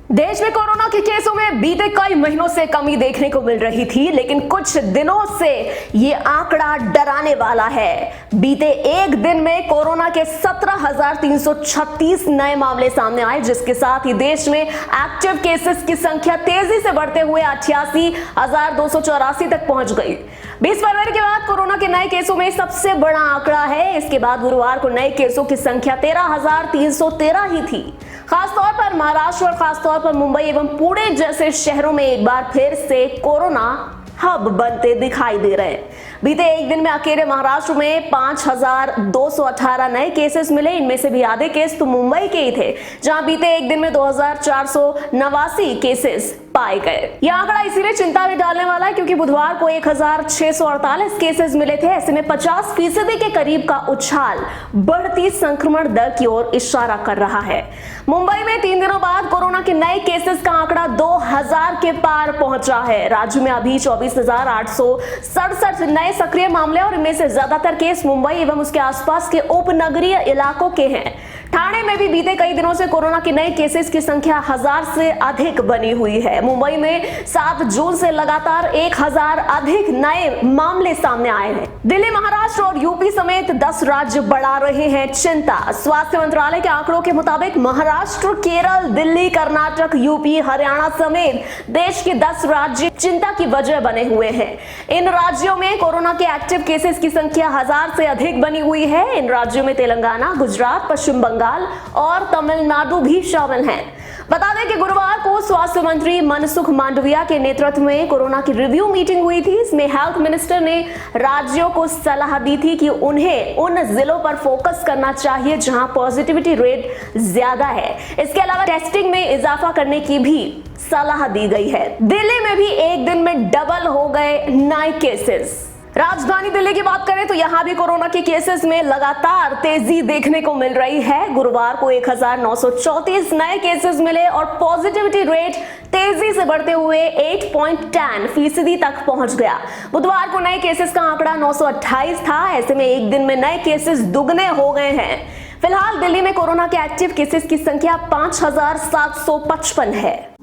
देश में कोरोना के केसों में बीते कई महीनों से कमी देखने को मिल रही थी, लेकिन कुछ दिनों से ये आंकड़ा डराने वाला है। बीते एक दिन में कोरोना के 17,336 नए मामले सामने आए, जिसके साथ ही देश में एक्टिव केसेस की संख्या तेजी से बढ़ते हुए 88,284 तक पहुंच गई। 20 फरवरी के बाद कोरोना के नए केसों में सबसे बड़ा आंकड़ा है। इसके बाद गुरुवार को नए केसों की संख्या 13,313 ही थी। खासतौर पर महाराष्ट्र और खासतौर पर मुंबई एवं पुणे जैसे शहरों में एक बार फिर से कोरोना हब बनते दिखाई दे रहे हैं। बीते एक दिन में अकेले महाराष्ट्र में 5,218 नए केसेस मिले। इनमें से भी आधे केस तो मुंबई के ही थे, जहां बीते एक दिन में 2,489 केसेस पाए गए। यह आंकड़ा इसीलिए चिंता में डालने वाला है क्योंकि बुधवार को 1,648 केसेस मिले थे। ऐसे में 50% के करीब का उछाल बढ़ती संक्रमण दर की ओर इशारा कर रहा है। मुंबई में 3 दिनों बाद कोरोना के नए केसेस का आंकड़ा 2,000 के पार पहुंचा है। राज्य में अभी 24,867 नए सक्रिय मामले और इनमें से ज्यादातर केस मुंबई एवं उसके आसपास के उपनगरीय इलाकों के हैं। ठाणे में भी बीते कई दिनों से कोरोना के नए केसेस की संख्या 1,000 से अधिक बनी हुई है। मुंबई में 7 जून से लगातार 1,000 अधिक नए मामले सामने आए हैं। दिल्ली, महाराष्ट्र और यूपी समेत 10 राज्य बढ़ा रहे हैं चिंता। स्वास्थ्य मंत्रालय के आंकड़ों के मुताबिक महाराष्ट्र, केरल, दिल्ली, कर्नाटक, यूपी, हरियाणा समेत देश के 10 राज्य चिंता की वजह बने हुए हैं। इन राज्यों में कोरोना के एक्टिव केसेस की संख्या 1,000 से अधिक बनी हुई है। इन राज्यों में तेलंगाना, गुजरात, पश्चिम बंगाल और तमिलनाडु भी शामिल हैं। बता दें कि गुरुवार को स्वास्थ्य मंत्री मनसुख मांडविया के नेतृत्व में कोरोना की रिव्यू मीटिंग हुई थी। इसमें हेल्थ मिनिस्टर ने राज्यों को सलाह दी थी कि उन्हें उन जिलों पर फोकस करना चाहिए जहां पॉजिटिविटी रेट ज्यादा है। इसके अलावा टेस्टिंग में इजाफा करने की भी सलाह दी गई है। दिल्ली में भी एक दिन में डबल हो गए नए केसेस। राजधानी दिल्ली की बात करें तो यहां भी कोरोना के केसेस में लगातार तेजी देखने को मिल रही है। गुरुवार को 1,934 नए केसेस मिले और पॉजिटिविटी रेट तेजी से बढ़ते हुए 8.10% तक पहुंच गया। बुधवार को नए केसेस का आंकड़ा 928 था। ऐसे में एक दिन में नए केसेस दुगने हो गए हैं। फिलहाल दिल्ली में कोरोना के एक्टिव केसेस की संख्या 5,755 है।